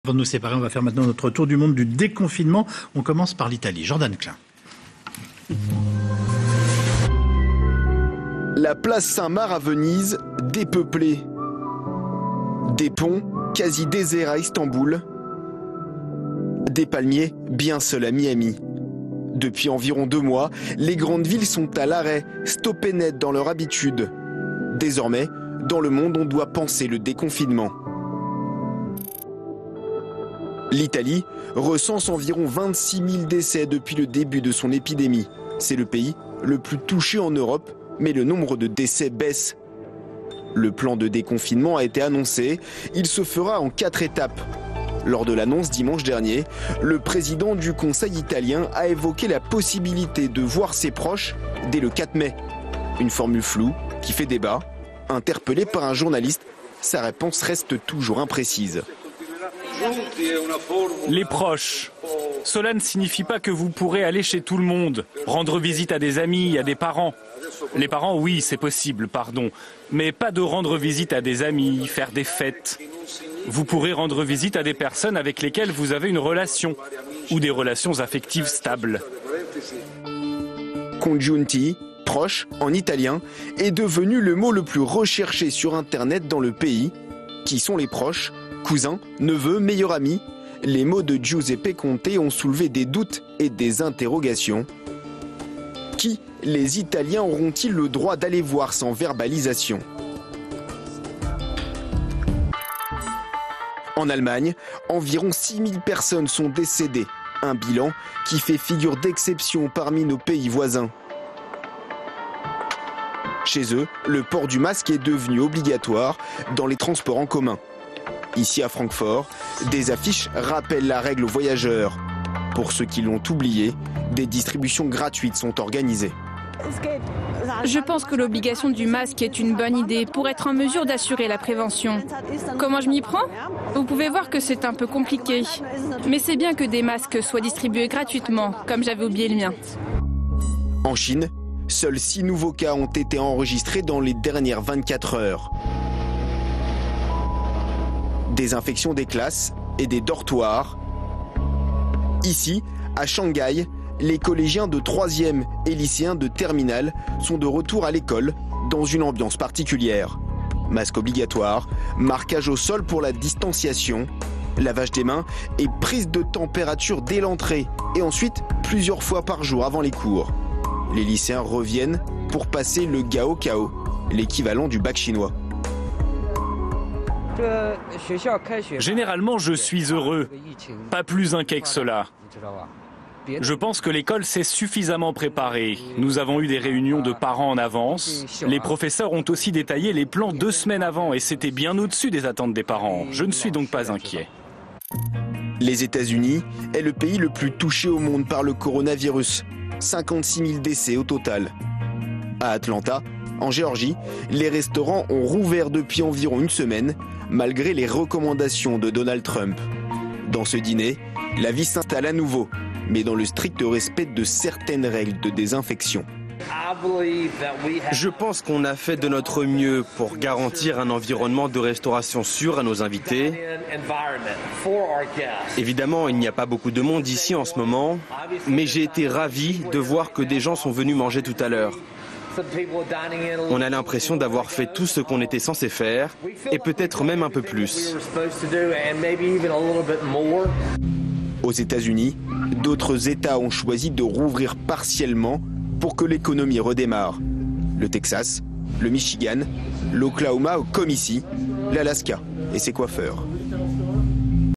Avant de nous séparer, on va faire maintenant notre tour du monde du déconfinement. On commence par l'Italie. Jordan Klein. La place Saint-Marc à Venise, dépeuplée. Des ponts quasi déserts à Istanbul. Des palmiers bien seuls à Miami. Depuis environ 2 mois, les grandes villes sont à l'arrêt, stoppées net dans leur habitude. Désormais, dans le monde, on doit penser le déconfinement. L'Italie recense environ 26 000 décès depuis le début de son épidémie. C'est le pays le plus touché en Europe, mais le nombre de décès baisse. Le plan de déconfinement a été annoncé. Il se fera en 4 étapes. Lors de l'annonce dimanche dernier, le président du Conseil italien a évoqué la possibilité de voir ses proches dès le 4 mai. Une formule floue qui fait débat. Interpellé par un journaliste, sa réponse reste toujours imprécise. Les proches. Cela ne signifie pas que vous pourrez aller chez tout le monde, rendre visite à des amis, à des parents. Les parents, oui, c'est possible, pardon. Mais pas de rendre visite à des amis, faire des fêtes. Vous pourrez rendre visite à des personnes avec lesquelles vous avez une relation ou des relations affectives stables. Congiunti, proche en italien, est devenu le mot le plus recherché sur Internet dans le pays. Qui sont les proches ? Cousins, neveux, meilleurs amis. Les mots de Giuseppe Conte ont soulevé des doutes et des interrogations. Qui les Italiens auront-ils le droit d'aller voir sans verbalisation ? En Allemagne, environ 6 000 personnes sont décédées. Un bilan qui fait figure d'exception parmi nos pays voisins. Chez eux, le port du masque est devenu obligatoire dans les transports en commun. Ici à Francfort, des affiches rappellent la règle aux voyageurs. Pour ceux qui l'ont oublié, des distributions gratuites sont organisées. Je pense que l'obligation du masque est une bonne idée pour être en mesure d'assurer la prévention. Comment je m'y prends ? Vous pouvez voir que c'est un peu compliqué. Mais c'est bien que des masques soient distribués gratuitement, comme j'avais oublié le mien. En Chine, seuls 6 nouveaux cas ont été enregistrés dans les dernières 24 heures. Désinfection des classes et des dortoirs. Ici, à Shanghai, les collégiens de 3e et lycéens de terminale sont de retour à l'école dans une ambiance particulière. Masque obligatoire, marquage au sol pour la distanciation, lavage des mains et prise de température dès l'entrée et ensuite plusieurs fois par jour avant les cours. Les lycéens reviennent pour passer le Gaokao, l'équivalent du bac chinois. Généralement, je suis heureux, pas plus inquiet que cela. Je pense que l'école s'est suffisamment préparée. Nous avons eu des réunions de parents en avance. Les professeurs ont aussi détaillé les plans 2 semaines avant et c'était bien au-dessus des attentes des parents. Je ne suis donc pas inquiet. Les États-Unis est le pays le plus touché au monde par le coronavirus. 56 000 décès au total. À Atlanta, en Géorgie, les restaurants ont rouvert depuis environ 1 semaine, malgré les recommandations de Donald Trump. Dans ce dîner, la vie s'installe à nouveau, mais dans le strict respect de certaines règles de désinfection. Je pense qu'on a fait de notre mieux pour garantir un environnement de restauration sûr à nos invités. Évidemment, il n'y a pas beaucoup de monde ici en ce moment, mais j'ai été ravi de voir que des gens sont venus manger tout à l'heure. On a l'impression d'avoir fait tout ce qu'on était censé faire, et peut-être même un peu plus. Aux États-Unis, d'autres États ont choisi de rouvrir partiellement pour que l'économie redémarre. Le Texas, le Michigan, l'Oklahoma ou comme ici, l'Alaska et ses coiffeurs.